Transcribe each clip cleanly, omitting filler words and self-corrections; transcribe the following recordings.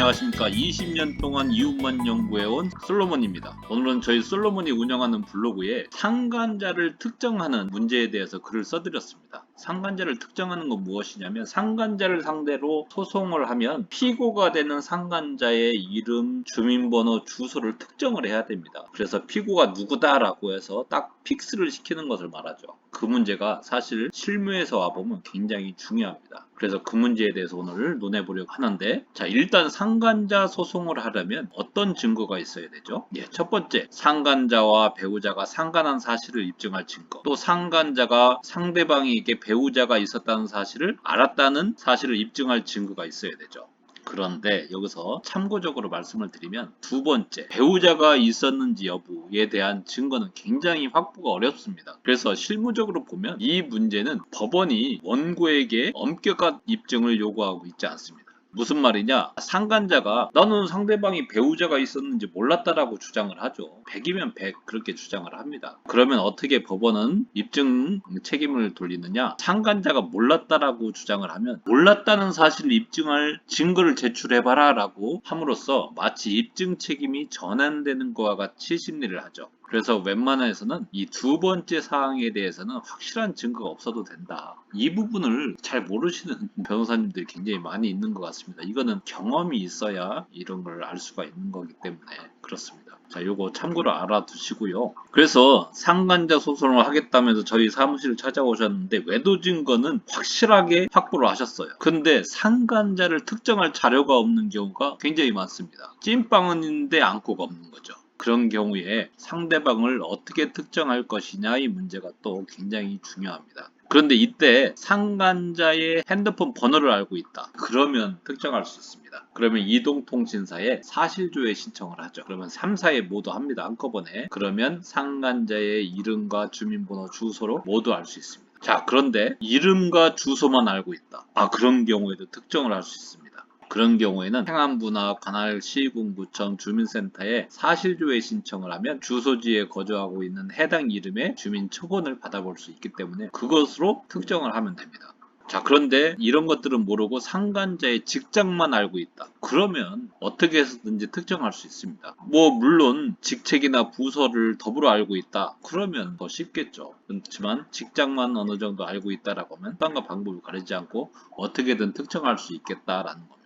안녕하십니까. 20년 동안 이웃만 연구해온 솔로몬입니다. 오늘은 저희 솔로몬이 운영하는 블로그에 상간자를 특정하는 문제에 대해서 글을 써드렸습니다. 상간자를 특정하는 건 무엇이냐면, 상간자를 상대로 소송을 하면 피고가 되는 상간자의 이름, 주민번호, 주소를 특정을 해야 됩니다. 그래서 피고가 누구다라고 해서 딱 픽스를 시키는 것을 말하죠. 그 문제가 사실 실무에서 와보면 굉장히 중요합니다. 그래서 그 문제에 대해서 오늘 논해보려고 하는데, 자, 일단 상간자 소송을 하려면 어떤 증거가 있어야 되죠? 예, 첫 번째, 상간자와 배우자가 상간한 사실을 입증할 증거, 또 상간자가 상대방에게 배우자가 있었다는 사실을 알았다는 사실을 입증할 증거가 있어야 되죠. 그런데 여기서 참고적으로 말씀을 드리면, 두 번째, 배우자가 있었는지 여부에 대한 증거는 굉장히 확보가 어렵습니다. 그래서 실무적으로 보면 이 문제는 법원이 원고에게 엄격한 입증을 요구하고 있지 않습니다. 무슨 말이냐? 상간자가 나는 상대방이 배우자가 있었는지 몰랐다라고 주장을 하죠. 100이면 100 그렇게 주장을 합니다. 그러면 어떻게 법원은 입증 책임을 돌리느냐? 상간자가 몰랐다라고 주장을 하면 몰랐다는 사실을 입증할 증거를 제출해봐라 라고 함으로써 마치 입증 책임이 전환되는 것과 같이 심리를 하죠. 그래서 웬만해서는 이 두 번째 사항에 대해서는 확실한 증거가 없어도 된다. 이 부분을 잘 모르시는 변호사님들이 굉장히 많이 있는 것 같습니다. 이거는 경험이 있어야 이런 걸 알 수가 있는 거기 때문에 그렇습니다. 자, 요거 참고로 알아두시고요. 그래서 상간자 소송을 하겠다면서 저희 사무실을 찾아오셨는데 외도 증거는 확실하게 확보를 하셨어요. 근데 상간자를 특정할 자료가 없는 경우가 굉장히 많습니다. 찐빵은 있는데 안고가 없는 거죠. 그런 경우에 상대방을 어떻게 특정할 것이냐, 이 문제가 또 굉장히 중요합니다. 그런데 이때 상간자의 핸드폰 번호를 알고 있다. 그러면 특정할 수 있습니다. 그러면 이동통신사에 사실조회 신청을 하죠. 그러면 3, 4회 모두 합니다. 한꺼번에. 그러면 상간자의 이름과 주민번호, 주소로 모두 알 수 있습니다. 자, 그런데 이름과 주소만 알고 있다. 그런 경우에도 특정을 할 수 있습니다. 그런 경우에는 행안부나 관할 시군구청 주민센터에 사실조회 신청을 하면 주소지에 거주하고 있는 해당 이름의 주민 척원을 받아볼 수 있기 때문에 그것으로 특정을 하면 됩니다. 자, 그런데 이런 것들은 모르고 상간자의 직장만 알고 있다. 그러면 어떻게 해서든지 특정할 수 있습니다. 물론 직책이나 부서를 더불어 알고 있다. 그러면 더 쉽겠죠. 그렇지만 직장만 어느 정도 알고 있다라고 하면 수단과 방법을 가리지 않고 어떻게든 특정할 수 있겠다라는 겁니다.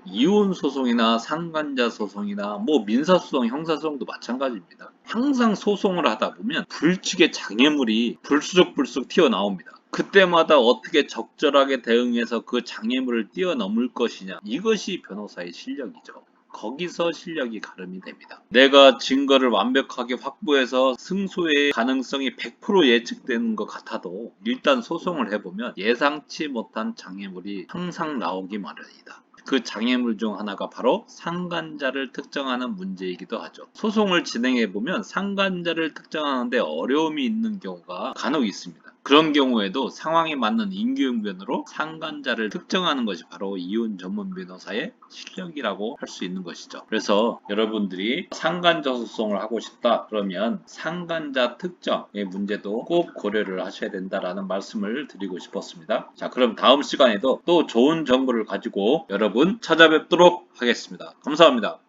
이혼 소송이나 상간자 소송이나 민사소송, 형사소송도 마찬가지입니다. 항상 소송을 하다 보면 불측의 장애물이 불쑥불쑥 튀어나옵니다. 그때마다 어떻게 적절하게 대응해서 그 장애물을 뛰어넘을 것이냐, 이것이 변호사의 실력이죠. 거기서 실력이 가름이 됩니다. 내가 증거를 완벽하게 확보해서 승소의 가능성이 100% 예측되는 것 같아도 일단 소송을 해보면 예상치 못한 장애물이 항상 나오기 마련이다. 그 장애물 중 하나가 바로 상간자를 특정하는 문제이기도 하죠. 소송을 진행해보면 상간자를 특정하는데 어려움이 있는 경우가 간혹 있습니다. 그런 경우에도 상황에 맞는 임기응변으로 상간자를 특정하는 것이 바로 이혼 전문 변호사의 실력이라고 할 수 있는 것이죠. 그래서 여러분들이 상간자 소송을 하고 싶다 그러면 상간자 특정의 문제도 꼭 고려를 하셔야 된다라는 말씀을 드리고 싶었습니다. 자, 그럼 다음 시간에도 또 좋은 정보를 가지고 여러분 찾아뵙도록 하겠습니다. 감사합니다.